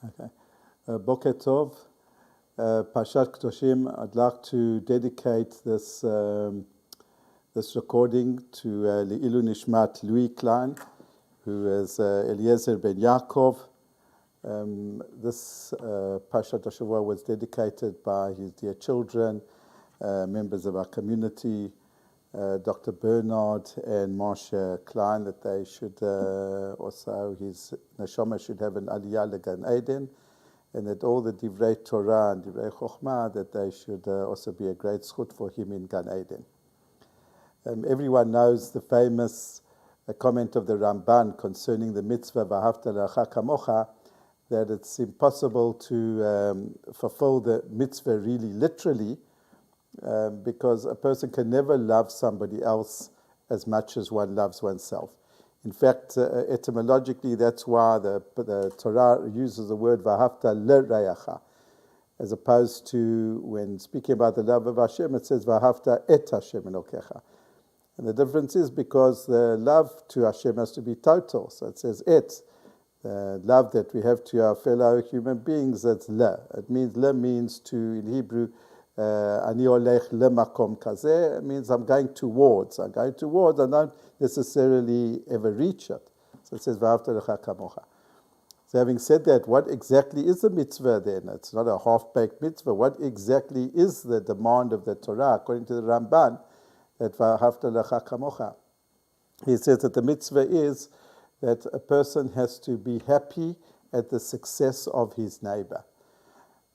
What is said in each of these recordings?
Okay. Boker Tov, Parshat Kedoshim. I'd like to dedicate this this recording to Le'ilu Nishmat Louis Klein, who is Eliezer ben Yaakov. This Parshat Hashavua was dedicated by his dear children, members of our community, Dr. Bernard and Marsha Klein, that they should also, his neshama should have an aliyah legan Eden, and that all the divrei Torah and divrei Chokhmah, that they should also be a great zchut for him in Gan Eden. Everyone knows the famous comment of the Ramban concerning the mitzvah v'ahavta l'reacha kamocha, that it's impossible to fulfill the mitzvah really literally, because a person can never love somebody else as much as one loves oneself. In fact, etymologically, that's why the Torah uses the word v'ahavta l'reacha, as opposed to when speaking about the love of Hashem, it says v'ahavta et Hashem elokecha. And the difference is because the love to Hashem has to be total, so it says et. The love that we have to our fellow human beings, that's le. It means le means to, in Hebrew, ani olech lemakom kazeh. It means I'm going towards. I don't necessarily ever reach it. So it says v'ahavta l'reacha kamocha. So having said that, what exactly is the mitzvah then? It's not a half-baked mitzvah. What exactly is the demand of the Torah according to the Ramban? That v'ahavta l'reacha kamocha. He says that the mitzvah is that a person has to be happy at the success of his neighbor.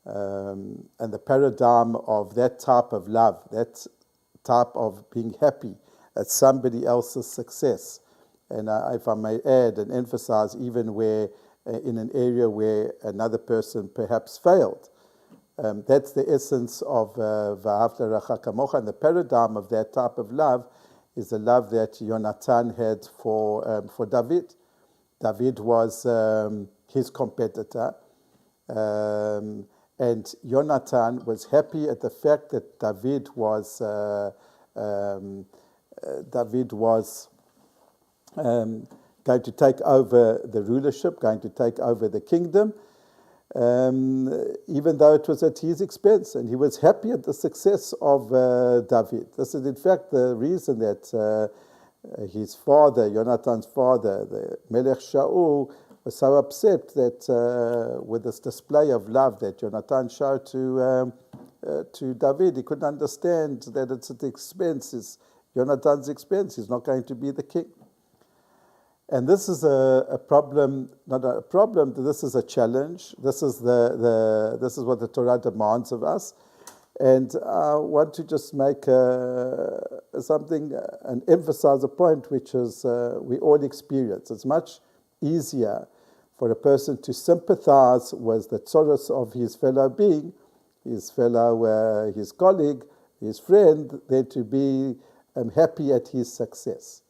And the paradigm of that type of love, that type of being happy at somebody else's success. And if I may add and emphasize, even where in an area where another person perhaps failed. That's the essence of v'ahavta l'reacha kamocha. And the paradigm of that type of love is the love that Yonatan had for David. David was his competitor, and Yonatan was happy at the fact that David was going to take over the rulership, going to take over the kingdom, even though it was at his expense, and he was happy at the success of David. This is in fact the reason that his father, Yonatan's father, the Melech Shaul, was so upset that with this display of love that Yonatan showed to David, he couldn't understand that it's at the expense, it's Yonatan's expense. He's not going to be the king. And this is a problem, not a problem, this is a challenge. This is this is what the Torah demands of us. And I want to just make something and emphasize a point which is we all experience. It's much easier for a person to sympathize with the tzorros of his fellow being, his colleague, his friend, than to be happy at his success.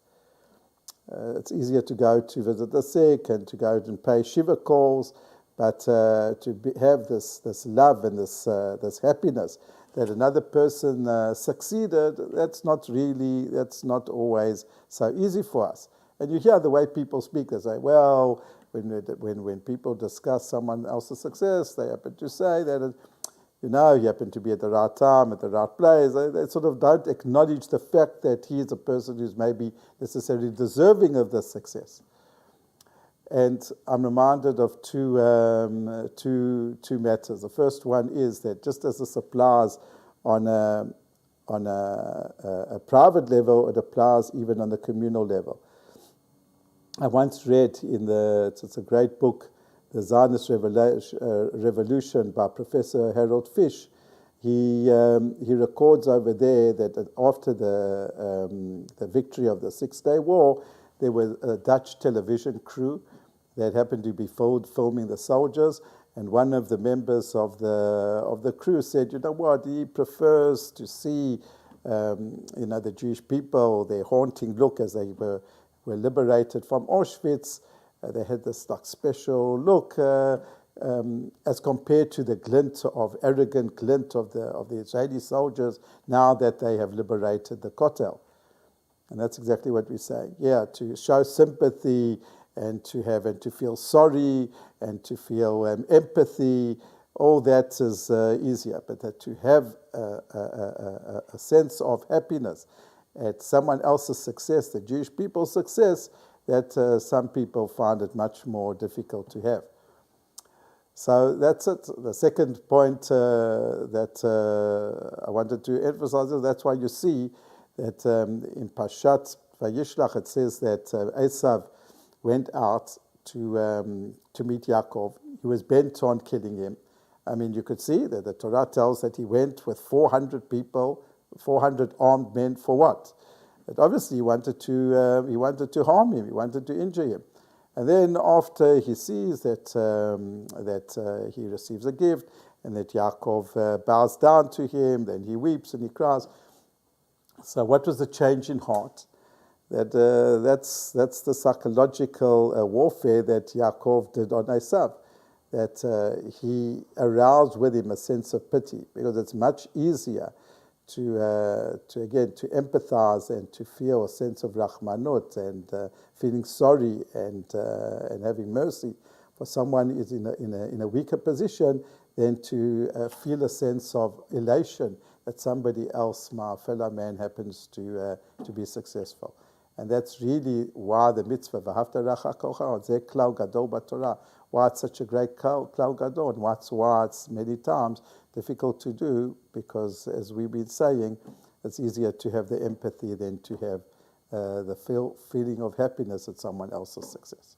It's easier to go to visit the sick and to go and pay shiva calls, but have this love and this happiness that another person succeeded, that's not always so easy for us. And you hear the way people speak. They say, well, when people discuss someone else's success, they happen to say that, you happen to be at the right time, at the right place. They sort of don't acknowledge the fact that he is a person who's maybe necessarily deserving of this success. And I'm reminded of two matters. The first one is that just as this applies on a private level, it applies even on the communal level. I once read it's a great book, The Zionist Revolution by Professor Harold Fish. He records over there that after the victory of the Six-Day War, there was a Dutch television crew that happened to be filming the soldiers, and one of the members of the crew said, you know what, he prefers to see the Jewish people, their haunting look as they were liberated from Auschwitz. They had this special look as compared to the arrogant glint of the Israeli soldiers now that they have liberated the Kotel. And that's exactly what we're saying. Yeah, to show sympathy and to feel sorry and to feel empathy. All that is easier, but that to have a sense of happiness at someone else's success, the Jewish people's success, that some people find it much more difficult to have. So that's it. The second point that I wanted to emphasize is that's why you see that in Parshat Vayishlach it says that Esav went out to meet Yaakov. He was bent on killing him. I mean, you could see that the Torah tells that he went with 400 people, 400 armed men for what? But obviously he wanted to harm him. He wanted to injure him. And then after he sees that he receives a gift and that Yaakov bows down to him, then he weeps and he cries. So what was the change in heart? That's the psychological warfare that Yaakov did on Esav. That he aroused with him a sense of pity, because it's much easier to empathize and to feel a sense of rachmanut and feeling sorry and having mercy for someone who is in a weaker position than to feel a sense of elation that somebody else, my fellow man, happens to be successful. And that's really why the mitzvah, v'ahavta l'reacha k'mocha, zeh klal gadol b'Torah, why it's such a great klal gadol, and why it's many times difficult to do, because, as we've been saying, it's easier to have the empathy than to have the feeling of happiness at someone else's success.